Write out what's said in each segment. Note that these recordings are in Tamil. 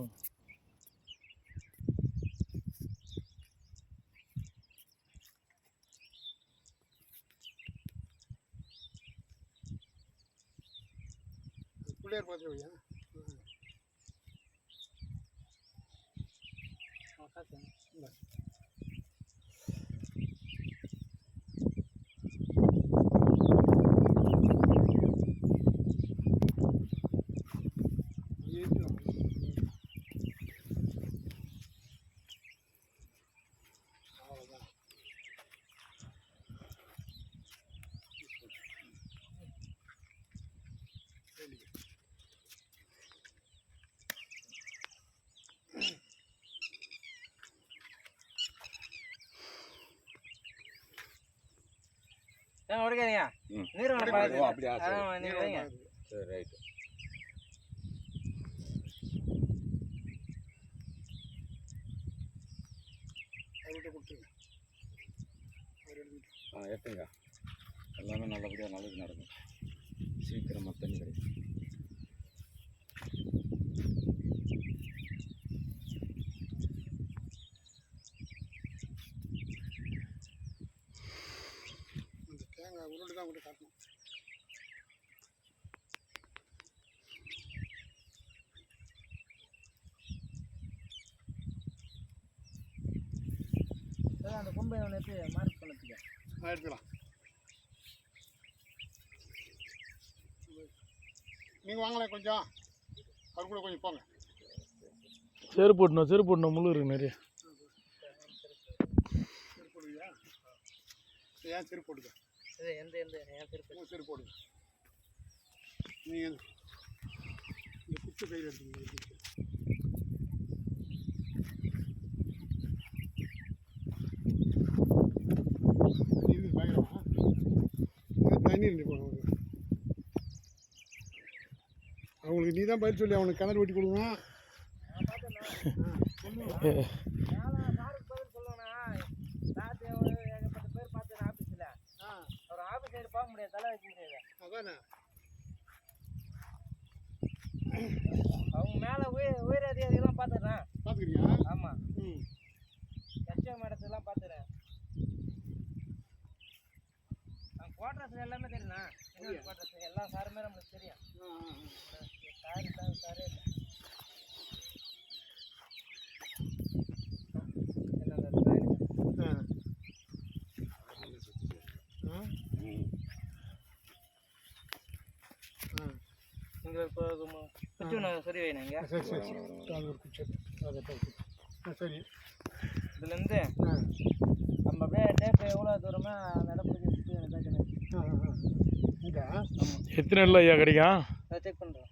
ம். பிள்ளையார் பார்த்துருவியா? உடைக்காதீங்க. நீர் அப்படியா? நீர் வைங்க. சரி, ரைட்டு. அவர்கிட்ட கொடுத்துருங்க. எடுத்துங்க. எல்லாமே நல்லபடியாக நல்லது நடக்கும். சீக்கிரமாக தண்ணி கிடைக்கும். அந்த தேங்காய் உருண்டு தான் கொண்டு காட்டணும். அந்த கொம்பை எடுத்து மார்க் பண்ணதுக்கு எடுத்துக்கலாம். நீங்கள் வாங்கலாம் கொஞ்சம், அவர் கூட கொஞ்சம் போங்க. செருப்பு போடணும் முள்ளு இருக்கு நிறைய. செருப்பு போடுவியா? ஏன் செருப்பு போடுங்க. எந்த ஏன் செருப்பு போடுங்க. நீங்கள் இந்த குத்து கையில் எடுத்துங்க. இது பயங்கரமா தண்ணி இருந்து போகணும். அவங்களுக்கு நீ தான் பதில் சொல்லி அவனுக்கு கிணறு வெட்டி கொடுங்க. அதானே அவங்க மேலே உயர் அதிகாரிகள்லாம் பார்த்துக்கிறேன். பார்த்துக்கிறியா? ஆமாம். ம். எச்எம் இடத்துலாம் பார்த்துக்கிறேன். நான் குவார்டர்ஸில் எல்லாமே தெரியுண்ணா. குவார்டர்ஸ் எல்லா சாருமே நம்மளுக்கு தெரியும். சாரு தான் சாரே இல்லை. நீங்கள் இப்போ குச்சி ஒன்று சரி வைங்க. சரி சரி சரி. அது ஒரு குச்சி. சரி. இதுலேருந்து நம்ம அப்படியே டேப் எவ்வளோ தூரமாக அந்த இடத்துக்கு எத்தனை இல்லை ஐயா கிடைக்கும்? அதை செக் பண்ணுறோம்.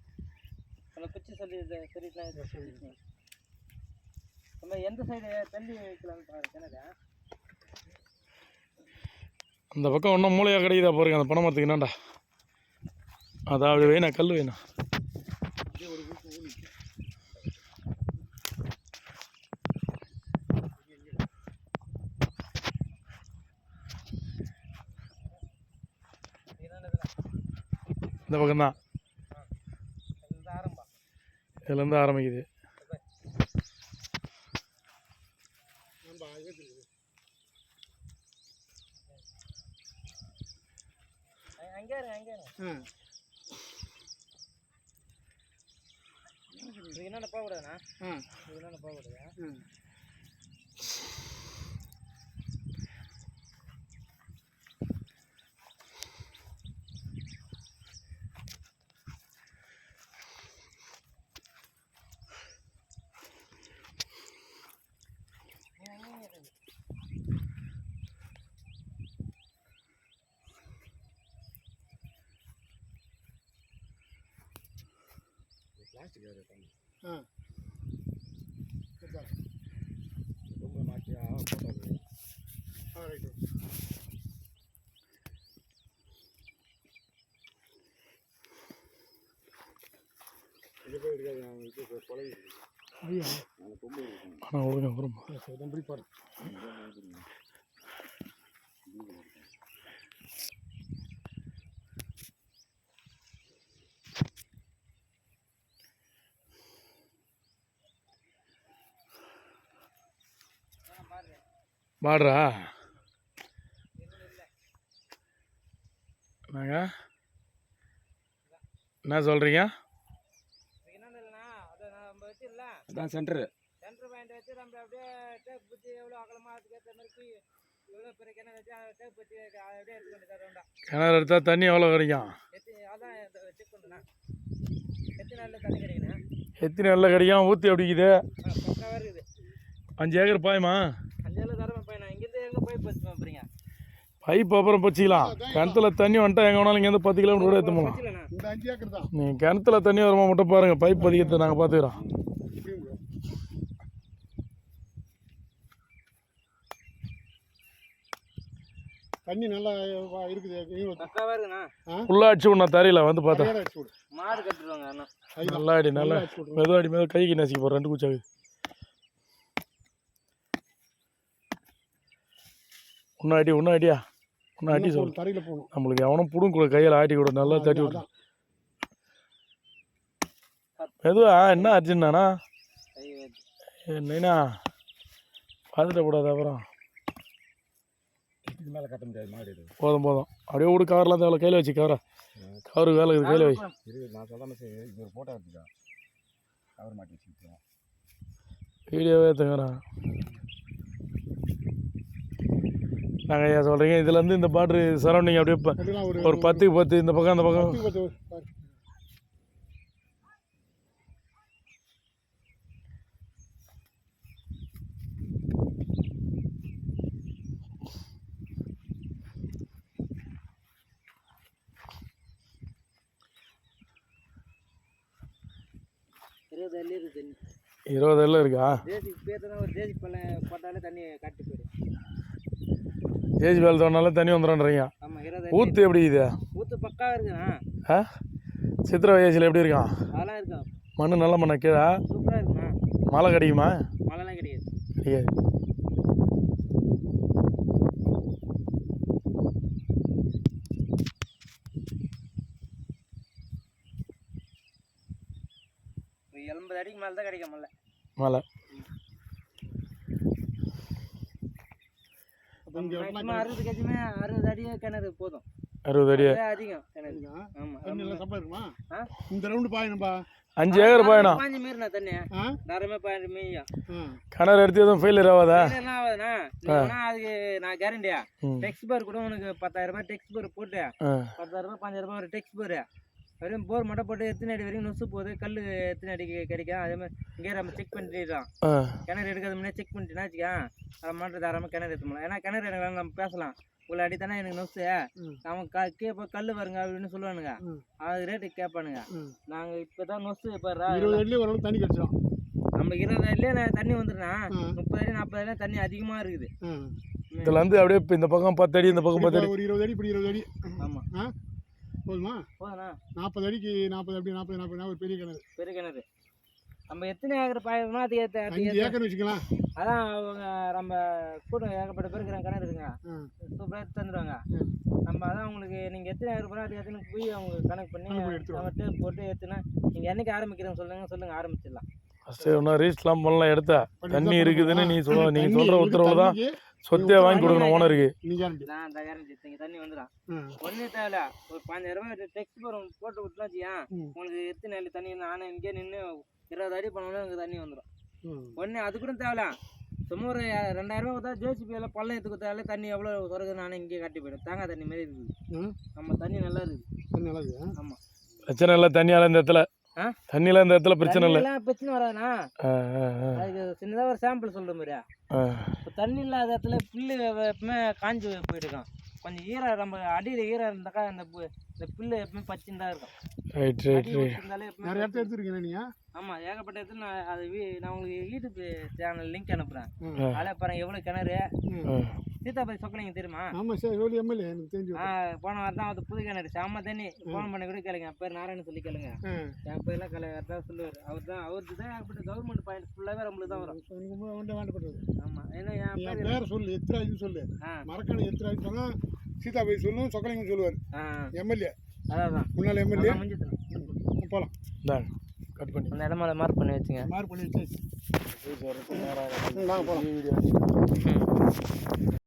அந்த குச்சி சொல்லி சரிக்கலாம். நம்ம எந்த சைடு தள்ளி வைக்கலாம்னு பாருங்க. எனக்கு அந்த பக்கம் ஒன்றும் மூளையாக கிடைக்குதா பாருங்க. அந்த பனை மரத்துக்கு என்னண்டா அதாவது வேணா கல் வேணா. இந்த பக்கம்தான் இதுலேருந்து ஆரம்பிக்குது. அங்கே இதுக்கு என்னென்ன போகக்கூடாதுண்ணா? இதுக்கு என்னென்ன போகக்கூடாது? பிளாஸ்டிக் ஏறிட்டாங்க. ரொம்ப மாட்டியா போட்டாது. ரைட்டு. இது போய் இருக்காது. அவங்க இது கொலை ஐயா நாங்கள் கொம்பு ஆனால் ஒழுங்க அப்புறம் எப்படி பாரு. பார்டரா என்னங்க என்ன சொல்கிறீங்க? என்னென்ன இல்லைண்ணா அதை நம்ம வச்சிடல அதான் சென்டரு. சென்டர் பாயிண்ட் வச்சு நம்ம அப்படியே டேப் வச்சு எவ்வளோ அகலமாக அதுக்கேற்ற மாதிரி எவ்வளோ பெரிய கிணறு வச்சு டேப் வச்சு அப்படியே எடுக்க வேண்டியது வேண்டாம். கிணறு எடுத்தால் தண்ணி எவ்வளோ கிடைக்கும்? அதான் செக் பண்ணுண்ணா. எத்தனை நாளில் தண்ணி கிடைக்குண்ணா? எத்தனை நாளில் கிடைக்கும்? ஊற்றி அப்படிக்குது பக்காவாக இருக்குது. 5 ஏக்கர் பாயுமா? 5 ஏக்கர் தரமா பையனா? இங்கேருந்து எங்கே போய் பச்சு போகிறீங்க? பைப் அப்புறம் பச்சிக்கலாம். கிணத்துல தண்ணி வந்துட்டா எங்கே வேணாலும் இங்கேருந்து 10 கிலோமீட்டர் கூட எடுத்து போகலாம். இந்த 5 ஏக்கர் தான். நீங்கள் கிணத்துல தண்ணி வருமா மட்டும் பாருங்கள். பைப் பதிக்கிறத நாங்கள் பார்த்துக்கிறோம். தண்ணி நல்லா இருக்குது. பக்காவாக இருக்குண்ணா. ஃபுல்லாக விடணா தரையில் வந்து பார்த்தா மாடு கட்டுருவாங்க அண்ணா. நல்லா அடி நல்லா மெதுவாடி கைக்கு நசிக்க போகிறேன் 2 குச்சாக்கு. இன்னும் அடியா இன்னும் அடி சொல்லு. தரையில் போகணும். நம்மளுக்கு எவனும் புடும் கூட கையில் ஆட்டி கூட நல்லா தட்டி விட்டு மெதுவா. என்ன அர்ஜென்ட்ண்ணா? என்னண்ணா பார்த்துட்ட கூடாது. அப்புறம் இதுக்கு மேலே கட்ட முடியாது மாடு. இது போதும் அப்படியே விடு. கவர்லாம் தேவை கையில் வச்சு கவருக்கு வேலை இருக்குது கையில் வை. நான் சொல்கிறேன் இது ஒரு ஃபோட்டோ எடுத்துக்கா. கவர் மாட்டி வச்சுக்கிறேன். வீடியோவே எடுத்துங்கிறா. நாங்கள் ஐயா சொல்கிறீங்க இதுலேருந்து இந்த பாட்ரு சரௌண்டிங் அப்படியே ஒரு 10க்கு 10 இந்த பக்கம் அந்த பக்கம். இருக்குது. 20 எல்லாம் இருக்கா? தேசிக்கு பேர்த்து ஒரு தேசிக்கு பள்ளம் போட்டாலே தண்ணி காட்டி போயிடும். ஜேசி வேலை தோணாலும் தண்ணி வந்துடும்ன்றீங்க. ஆமாம் 20 ஊற்று எப்படி இது? ஊற்று பக்காவாக இருக்குண்ணா. சித்திரை வயசில் எப்படி இருக்கான்? அதெல்லாம் இருக்கும். மண் நல்ல மண்ணா கீழே சூப்பராக இருக்குண்ணா. மழை கிடைக்குமா? மழைலாம் கிடையாது. கிடையாது. ஒரு 80 அடிக்கு மேலே தான் கிடைக்கும் மழை. மழை 60 கேஜிமே 60 அடியே கிணறு போதும். 60 அடி அதிகம் கிணறு. ஆமாம். இந்த ரவுண்டு பாயணும்பா. 5 ஏக்கர் பாயணும். பாஞ்சு மீறினா தண்ணி தரமே பாஞ்சு மீயும். கிணறு எடுத்து எதுவும் ஃபெயிலியர் ஆகாதா? என்ன ஆகுதுண்ணா? அதுக்கு நான் கேரண்டியா டெக்ஸ்ட் பேர் கூட உனக்கு 10,000 ரூபாய் டெக்ஸ்ட் பேர் போட்டு 10,000 ரூபாய் 5,000 ரூபாய் ஒரு டெக்ஸ்ட் பேர் வெறும் போர் மட்டும் போட்டு எத்தனை அடி வரைக்கும் நொசு போகுது. கல் எத்தனை அடிக்கு கிடைக்கும் அதே மாதிரி இங்கே நம்ம செக் பண்ணிட்டோம். கிணறு எடுக்கிறது முன்னே செக் பண்ணிட்டுனா வச்சுக்கா அதை மாட்டு தாராமல் கிணறு எடுத்துக்கலாம். ஏன்னா கிணறு எனக்கு நம்ம பேசலாம். இவ்வளோ அடி தானே எனக்கு நொசு அவன் கேட்ப கல் வருங்க அப்படின்னு சொல்லுவானுங்க. அது ரேட்டுக்கு கேட்பானுங்க. நாங்கள் இப்போ தான் நொசு இப்போ 20 அடியிலே ஓரளவு தண்ணி கிடச்சிடும். நம்ம 20 அடியிலே தண்ணி வந்துடுனா 30 அடி 40 அடி தண்ணி அதிகமாக இருக்குது. இதில் வந்து அப்படியே இப்போ இந்த பக்கம் 10 அடி இந்த பக்கம் 10 அடி ஒரு 20 அடி இப்படி 20 அடி. ஆமாம் போதுமா? போதுண்ணா. 40 அடிக்கு 40 அப்படி 40 ஒரு பெரிய கிணறு. பெரிய கிணறு நம்ம எத்தனை ஏக்கர் பாயணுமோ அது 5 ஏக்கர் வச்சுக்கலாம். அதான் அவங்க நம்ம கூட்டம் ஏகப்பட்ட பேர் இருக்கிறாங்க கிணறு இருக்குங்க. சூப்பராக எடுத்து தந்துடுவாங்க. நம்ம அதான் உங்களுக்கு நீங்கள் எத்தனை ஏக்கர் போனால் அது எத்தனை போய் அவங்க கணக்கு பண்ணி நம்ம டேப் போட்டு எத்தனை நீங்கள் என்னைக்கு ஆரம்பிக்கிறேன்னு சொல்லுங்கள் ஆரம்பிச்சிடலாம். ஃபஸ்ட்டு ஒன்றா ரீஸ்லாம் பண்ணலாம். எடுத்தா தண்ணி இருக்குதுன்னு நீங்கள் சொல்கிற உத்தரவில் தான் சொத்தே வாங்கி கொடுக்கணும் ஓனருக்கு. நான் அந்த கேரண்டி தண்ணி வந்துடும். ஒன்றும் தேவையில்ல. ஒரு 5,000 ரூபாய் டெக்ஸ்ட் போட்டு விட்டுனா வச்சியா உங்களுக்கு எத்தனை நாள் தண்ணி நானும் இங்கே நின்று 20 அடி பண்ணாலும் எனக்கு தண்ணி வந்துடும். ஒன்று அது கூட தேவையில்ல. சும்மா ஒரு 2,000 ரூபா கொடுத்தா ஜேசிபியில் பள்ளம் எடுத்து கொடுத்தாலே தண்ணி எவ்வளோ குறைக்குது நானும் இங்கே காட்டி போயிடும். தேங்காய் தண்ணி மாரி இருக்குது. நம்ம தண்ணி நல்லா இருக்குது. தண்ணி நல்லா இருக்குது. ஆமாம் பிரச்சனை இல்லை. தண்ணியால் இந்த இடத்துல தண்ணியில் இந்த இடத்துல பிரச்சனை இல்லை. பிரச்சனை வராதுண்ணா. அதுக்கு சின்னதாக ஒரு சாம்பிள் சொல்கிற மாதிரியா இப்போ தண்ணி இல்லாத இடத்துல புல்லு எப்பவுமே காஞ்சி போயிட்டுருக்கோம். கொஞ்சம் ஈரம் நம்ம அடியில் ஈரம் இருந்தாக்கா இந்த புல்லு எப்பவுமே பச்சின்னு தான் இருக்கும். ரைட் நிறைய இடத்த எடுத்துருக்கீங்க நீங்கள்? ஆமாம் ஏகப்பட்ட இடத்துல நான் உங்களுக்கு யூடியூப் சேனல் லிங்க் அனுப்புகிறேன். அதில் பாருங்கள் எவ்வளோ கிணறு. சீதாபதி சொக்கலிங்க தெரியுமா? ஆமாம் சார் எவ்வளோ எம்எல்ஏ எனக்கு தெரிஞ்சு. போன வாரம் தான் அது புது கிணறு செம்ம தண்ணி. ஃபோன் பண்ணி கூட கேளுங்க. என் பேர் நாராயணன் சொல்லி கேளுங்க. என் பேர்லாம் தான் சொல்லுவார். அவருக்கு தான் ஏகப்பட்ட கவர்மெண்ட் பாயிண்ட் ஃபுல்லாகவே நம்மளுக்கு தான் வரும். வேண்டப்பட்டது. ஆமாம் ஏன்னா என் பேர் சொல்லு எத்திராஜுன்னு சொல்லு. மறக்கான எத்திராஜ் சொன்னால் சீதாபதி சொல்லும் சொக்கலிங்கன்னு சொல்லுவார். எம்எல்ஏ அதான் முன்னாள் எம்எல்ஏ. போகலாம். கட் பண்ணி அந்த இடமால மார்க் பண்ணி வச்சுங்க. மார்க் பண்ணி வச்சு வரதுக்கு நேரம் ஆகும். நாங்கள் போகலாம். வீடியோ ம்